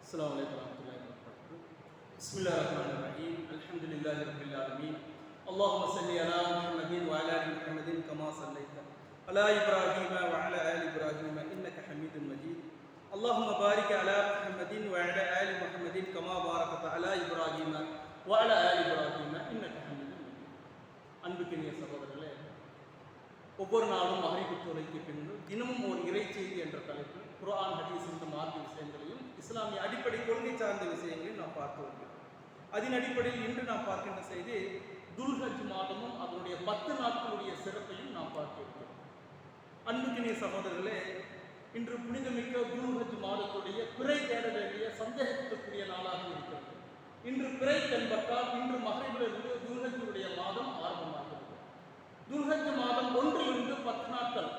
السلام عليكم ورحمة الله وبركاته. بسم الله الرحمن الرحيم. الحمد لله رب العالمين. اللهم صل على محمد وعلى آل محمد كما صليت على إبراهيم وعلى آل إبراهيم إنك حميد مجيد. اللهم بارك على محمد وعلى آل محمد كما باركت على إبراهيم وعلى آل إبراهيم إنك حميد مجيد. அன்புக்கினிய சகோதரர்களே, ஒவ்வொரு நாளும் மகரிபு தொழுகைக்கு பின்பு தினமும் ஒரு இறை செய்தி என்ற தலைப்பில் குர்ஆன் ஹதீஸ் இந்த மார்க்க விஷயங்களையும் இஸ்லாமிய அடிப்படை கொள்கை சார்ந்த விஷயங்களையும் நாம் பார்த்து வருகிறோம். அதன் அடிப்படையில் இன்று நாம் பார்க்கின்ற செய்தி துல்ஹஜ் மாதமும் அதனுடைய 10 நாட்களுடைய சிறப்பையும் நாம் பார்க்க இருக்கிறோம். அன்புக்கினிய சகோதரர்களே, இன்று புனிதமிக்க துல்ஹஜ் மாதத்துடைய பிறை தேட வேண்டிய சந்தேகத்துக்குரிய நாளாக இருக்கிறது. இன்று பிறை தென்பட்டால் இன்று மகரிபிலிருந்து துல்ஹஜ்ஜுடைய மாதம் ஆரம்பமாகிறது. துல்ஹஜ் மாதம் 1லிருந்து 10 நாட்கள்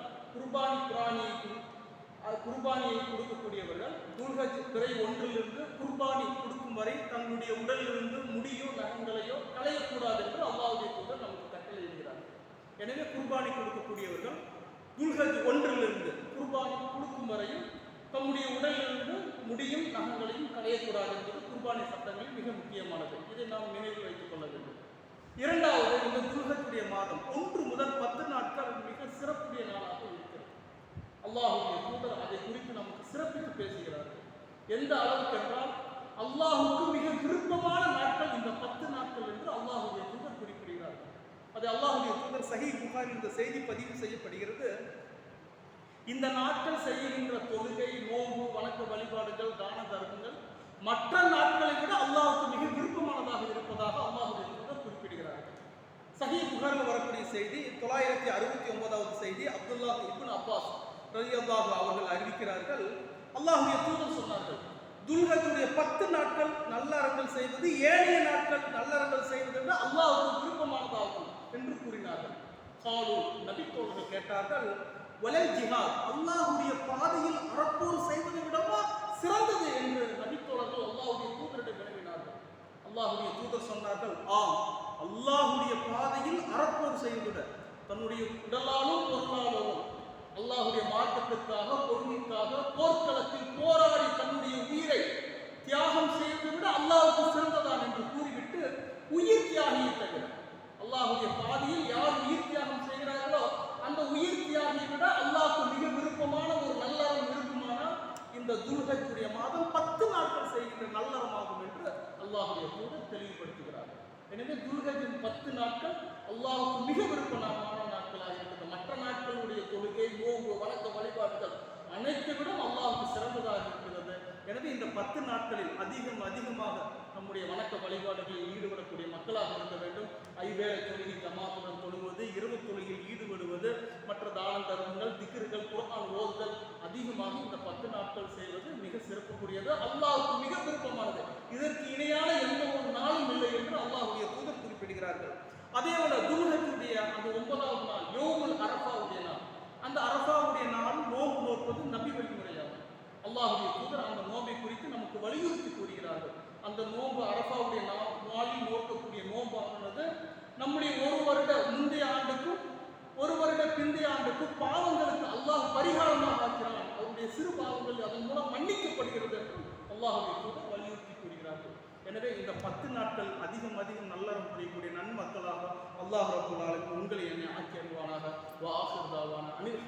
குர்பானியை கொடுக்கக்கூடியவர்கள் துல்ஹஜ் பிறை 1லிருந்து குர்பானி கொடுக்கும் வரை தங்களுடைய உடலிலிருந்து முடியோ நகங்களையோ களையக்கூடாது என்று அல்லாஹ்வுடைய தூதர் நமக்கு கட்டளையிடுகிறார்கள். எனவே குர்பானி கொடுக்கக்கூடியவர்கள் துல்ஹஜ் 1லிருந்து குர்பானி கொடுக்கும் வரையும் தம்முடைய உடலிலிருந்து முடியும் நகங்களையும் களையக்கூடாது என்பது குர்பானி சட்டங்களில் மிக முக்கியமானது. இதை நாம் நினைவில் வைத்துக் கொள்ள வேண்டும். இரண்டாவது, இந்த துல்ஹஜ்ஜுடைய மாதம் 1 முதல் 10 நாட்கள் மிக சிறப்புடைய நாளாக இருக்கிறது. அல்லாஹ்வுடைய தூதர் அதை குறித்து நமக்கு சிறப்பித்து பேசுகிறார்கள். எந்த அளவுக்கு என்றால், அல்லாஹ்வுக்கு மிக விருப்பமான நாட்கள் இந்த 10 நாட்கள் என்று அல்லாஹ்வுடைய தூதர் குறிப்பிடுகிறார்கள். அது அல்லாஹ்வுடைய தூதர் சஹீஹ் புகாரில் இந்த செய்தி பதிவு செய்யப்படுகிறது. இந்த நாட்கள் செய்கின்ற தொழுகை, நோன்பு, வணக்க வழிபாடுகள், தான தர்மங்கள் மற்ற நாட்களை விட அல்லாஹ்வுக்கு மிக விருப்பமானதாக இருப்பதாக அல்லாஹ்வுடைய தூதர் குறிப்பிடுகிறார்கள். சஹீஹ் புகாரில் வரக்கூடிய செய்தி 969வது செய்தி. அப்துல்லாஹ் இப்னு அப்பாஸ் ரலியல்லாஹு அவர்கள் அறிவிக்கிறார்கள், அல்லாஹ்வுடைய தூதர் சொன்னார்கள், துல்ஹஜ்ஜுடைய 10 நாட்கள் நல்லறங்கள் செய்வது ஏனைய நாட்கள் நல்லறங்கள் செய்வது என்று அல்லாஹ்வுக்கு விருப்பமானதாகும் என்று கூறினார்கள். காலு, நபி தோழர்கள் கேட்டார்கள், வலல் ஜிஹாத், அல்லாஹ்வுடைய பாதையில் அறப்போர் செய்வதை விடவா சிறந்தது என்று நபி தோழர்கள் அல்லாஹ்வுடைய தூதரிடம் வினவினார்கள். அல்லாஹ்வுடைய தூதர் சொன்னார்கள், ஆம், அல்லாஹ்வுடைய பாதையில் அறப்போர் செய்வதை தன்னுடைய உடலாலும் பொருளாலும் அல்லாஹ்வுடைய மார்க்கத்திற்காக கொள்கைக்காக போர்க்களத்தில் போராடி தன்னுடைய உயிரை தியாகம் செய்வதை விட அல்லாஹ்வுக்கு சிறந்ததான் என்று கூறிவிட்டு, உயிர் தியாகியை தவிர அல்லாஹ்வுடைய பாதையில் யார் உயிர் தியாகம் செய்கிறார்களோ அந்த உயிர் தியாகியை விட அல்லாஹ்வுக்கு மிக விருப்பமான ஒரு நல்லறம் இருக்குமானால் இந்த துல்ஹஜ்ஜுடைய மாதம் 10 நாட்கள் செய்கின்ற நல்லறமாகும் என்று அல்லாஹ்வுடைய தூதர் தெளிவுபடுத்துகிறார்கள். எனவே துல்ஹஜ்ஜின் 10 நாட்கள் அல்லாஹ்வுக்கு மிக விருப்பமான நாட்களாக இருக்கிறது. மற்ற நாட்களுடைய தொழுகை, நோன்பு, வணக்க வழிபாடுகள் அனைத்தை விட அல்லாஹ்வுக்கு சிறந்ததாக இருக்கிறது. எனவே இந்த 10 நாட்களில் அதிகமாக நம்முடைய வணக்க வழிபாடுகளில் ஈடுபடக்கூடிய மக்களாக இருக்க வேண்டும். ஐவேளை தொழுகை ஜமாத்துடன் தொழுவது, இரவு தொழுகையில் ஈடுபடுவது, மற்ற தான தர்மங்கள், திக்ர்கள், குர்ஆன் ஓதுதல் அதிகமாக இந்த 10 நாட்கள் செய்வது மிக சிறப்புக்குரியது, அல்லாஹ்வுக்கு மிக விருப்பமானது. இதற்கு இணையான எந்த ஒரு நாளும் இல்லை என்று அல்லாஹ்வுடைய தூதர் குறிப்பிடுகிறார்கள். அதேபோல துல்ஹஜ்ஜுடைய அந்த 9வது நாள் யௌமுல் அரஃபாவுடைய நாள், அந்த அரஃபாவுடைய நாள் நோன்பு நோற்பது நபி வழிமுறையாகும். அல்லாஹ்வுடைய தூதர் அந்த நோன்பை குறித்து நமக்கு வலியுறுத்தி கூறுகிறார்கள். அந்த நோன்பு அரஃபாவுடைய நாளில் நோக்கக்கூடிய நோன்பானது நம்முடைய ஒரு வருட முந்தைய ஆண்டுக்கும் ஒரு வருட பிந்தைய ஆண்டுக்கும் பாவங்களுக்கு அல்லாஹ் பரிகாரமாக ஆக்கிறான். அவருடைய சிறு பாவங்கள் அதன் மூலம் மன்னிக்கப்படுகிறது என்று அல்லாஹ்வுடைய தூதர் வலியுறுத்தி கூறுகிறார்கள். எனவே இந்த 10 நாட்கள் அதிகம் நல்லறம் புரியக்கூடிய நன்மக்களாக அல்லாஹ் ரப்பல் ஆலமீன் உங்களை என்னை ஆக்கி அருள்வானாக. வ ஆகிர் தாவானா அனில்